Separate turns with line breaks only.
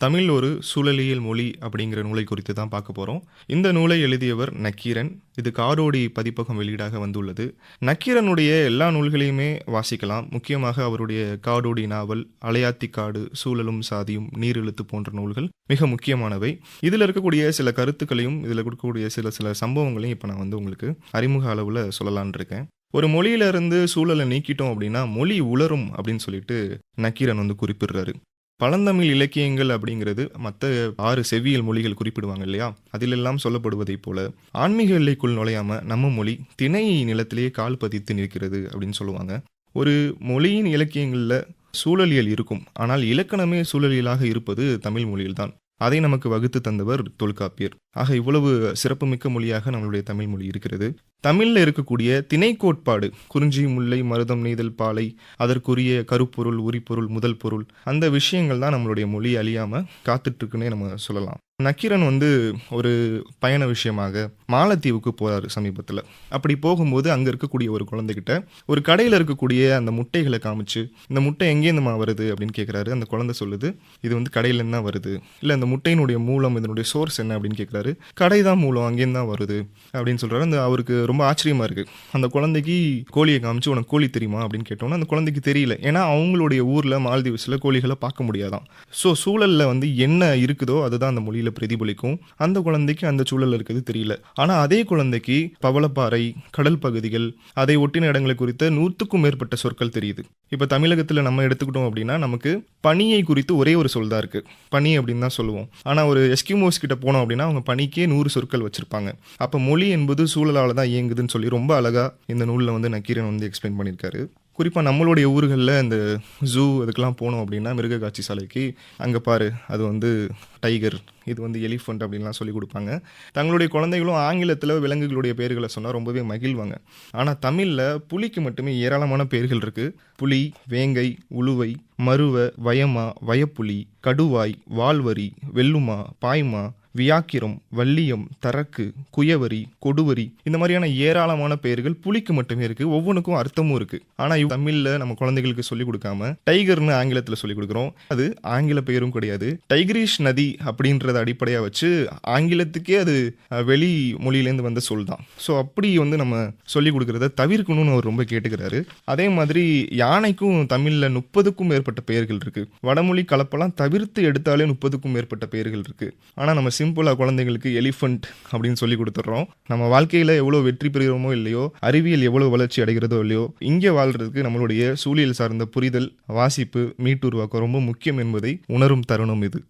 தமிழ் ஒரு சூழலியல் மொழி அப்படிங்கிற நூலை குறித்து தான் பார்க்க போகிறோம். இந்த நூலை எழுதியவர் நக்கீரன். இது காரோடி பதிப்பகம் வெளியீடாக வந்துள்ளது. நக்கீரனுடைய எல்லா நூல்களையுமே வாசிக்கலாம். முக்கியமாக அவருடைய காடோடி நாவல், அலையாத்தி காடு, சூழலும் சாதியும், நீரெழுத்து போன்ற நூல்கள் மிக முக்கியமானவை. இதில் இருக்கக்கூடிய சில கருத்துக்களையும் இதில் இருக்கக்கூடிய சில சம்பவங்களையும் இப்போ நான் உங்களுக்கு அறிமுக அளவில் சொல்லலான் இருக்கேன். ஒரு மொழியிலிருந்து சூழலை நீக்கிட்டோம் அப்படின்னா மொழி உலரும் அப்படின்னு சொல்லிட்டு நக்கீரன் குறிப்பிடுறாரு. பழந்தமிழ் இலக்கியங்கள் அப்படிங்கிறது மற்ற 6 செவ்வியல் மொழிகள் குறிப்பிடுவாங்க இல்லையா, அதிலெல்லாம் சொல்லப்படுவதைப் போல ஆன்மீக எல்லைக்குள் நுழையாம நம்ம மொழி திணை நிலத்திலேயே கால் பதித்து நிற்கிறது அப்படின்னு சொல்லுவாங்க. ஒரு மொழியின் இலக்கியங்களில் சூழலியல் இருக்கும், ஆனால் இலக்கணமே சூழலியலாக இருப்பது தமிழ் மொழியில்தான். அதை நமக்கு வகுத்து தந்தவர் தொல்காப்பியர். ஆக இவ்வளவு சிறப்புமிக்க மொழியாக நம்மளுடைய தமிழ் மொழி இருக்கிறது. தமிழில் இருக்கக்கூடிய திணை கோட்பாடு, குறிஞ்சி, முல்லை, மருதம், நெய்தல், பாலை, அதற்குரிய கருப்பொருள், உரிப்பொருள், முதல் பொருள், அந்த விஷயங்கள் தான் நம்மளுடைய மொழி அழியாமல் காத்துட்ருக்குன்னே நம்ம சொல்லலாம். நக்கீரன் ஒரு பயண விஷயமாக மாலத்தீவுக்கு போகிறாரு சமீபத்தில். அப்படி போகும்போது அங்கே இருக்கக்கூடிய ஒரு குழந்தைகிட்ட ஒரு கடையில் இருக்கக்கூடிய அந்த முட்டைகளை காமிச்சு, இந்த முட்டை எங்கேருந்துமா வருது அப்படின்னு கேட்குறாரு. அந்த குழந்தை சொல்லுது, இது கடையிலேருந்து தான் வருது. இல்லை, அந்த முட்டையினுடைய மூலம், இதனுடைய சோர்ஸ் என்ன அப்படின்னு கேட்குறாரு. கடை தான் மூலம், அங்கேருந்து தான் வருது அப்படின்னு சொல்கிறாரு. அவருக்கு ரொம்ப ஆச்சரியமாக இருக்குது. அந்த குழந்தைக்கு கோழியை காமிச்சு, உனக்கு கோழி தெரியுமா அப்படின்னு கேட்டோன்னா அந்த குழந்தைக்கு தெரியல. ஏன்னா அவங்களுடைய ஊரில் மால்தீவ்ஸில் கோழிகளை பார்க்க முடியாதான். ஸோ சூழலில் என்ன இருக்குதோ அதுதான் அந்த மொழியில் பிரதிபலிக்கும். அந்த குழந்தைக்கு அந்த சூழல் இருக்கிறது தெரியல. ஆனா அதே குழந்தைக்கு பவளப்பாறை, கடல் பகுதிகள், அதை ஒட்டின இடங்களை குறித்த 100க்கும் மேற்பட்ட சொற்கள் தெரியுது. இப்ப தமிழகத்துல நம்ம எடுத்துக்கிட்டோம் அப்படின்னா நமக்கு பனியை குறித்து ஒரே ஒரு சொல் தான் இருக்கு, பனி அப்படின்னு தான் சொல்லுவோம். ஆனா ஒரு எஸ்கிமோஸ் கிட்ட போனோம் அப்படின்னா அவங்க பனிக்கே 100 சொற்கள் வச்சிருப்பாங்க. அப்ப மொழி என்பது சூழலால தான் இயங்குதுன்னு சொல்லி ரொம்ப அழகா இந்த நூல்ல நக்கீரன் எக்ஸ்பிளைன் பண்ணியிருக்காரு. குறிப்பாக நம்மளுடைய ஊர்களில் இந்த ஜூ அதுக்கெல்லாம் போனோம் அப்படின்னா மிருக காட்சி சாலைக்கு, அங்கே பாரு அது டைகர், இது எலிஃபண்ட் அப்படின்லாம் சொல்லி கொடுப்பாங்க. தங்களுடைய குழந்தைகளும் ஆங்கிலத்தில் விலங்குகளுடைய பெயர்களை சொன்னால் ரொம்பவே மகிழ்வாங்க. ஆனால் தமிழில் புலிக்கு மட்டுமே ஏராளமான பெயர்கள் இருக்குது. புலி, வேங்கை, உளுவை, மருவ, வயமா, வயப்புலி, கடுவாய், வால்வரி, வெள்ளுமா, பாய்மா, வியாக்கிரம், வள்ளியம், தரக்கு, குயவரி, கொடுவரி, இந்த மாதிரியான ஏராளமான பெயர்கள் புலிக்கு மட்டுமே இருக்கு. ஒவ்வொன்றுக்கும் அர்த்தமும் இருக்கு. ஆனா தமிழ்ல நம்ம குழந்தைகளுக்கு சொல்லிக் கொடுக்காம டைகர்னு ஆங்கிலத்தில் சொல்லிக் கொடுக்குறோம். அது ஆங்கில பெயரும் கிடையாது. டைகிரிஷ் நதி அப்படின்றத அடிப்படையா வச்சு ஆங்கிலத்துக்கே அது வெளி மொழியிலேருந்து வந்த சொல் தான். ஸோ அப்படி நம்ம சொல்லிக் கொடுக்கறத தவிர்க்கணும்னு அவர் ரொம்ப கேட்டுக்கிறாரு. அதே மாதிரி யானைக்கும் தமிழ்ல 30க்கும் மேற்பட்ட பெயர்கள் இருக்கு. வடமொழி கலப்பெல்லாம் தவிர்த்து எடுத்தாலே 30க்கும் மேற்பட்ட பெயர்கள் இருக்கு. ஆனா நம்ம சிம்பிளா குழந்தைங்களுக்கு எலிஃபண்ட் அப்படின்னு சொல்லி கொடுத்துட்றோம். நம்ம வாழ்க்கையில எவ்வளவு வெற்றி பெறுகிறோமோ இல்லையோ, அறிவியல் எவ்வளவு வளர்ச்சி அடைகிறதோ இல்லையோ, இங்கே வாழ்றதுக்கு நம்மளுடைய சூழல் சார்ந்த புரிதல், வாசிப்பு, மீட்டுருவாக்கம் ரொம்ப முக்கியம் என்பதை உணரும் தருணம் இது.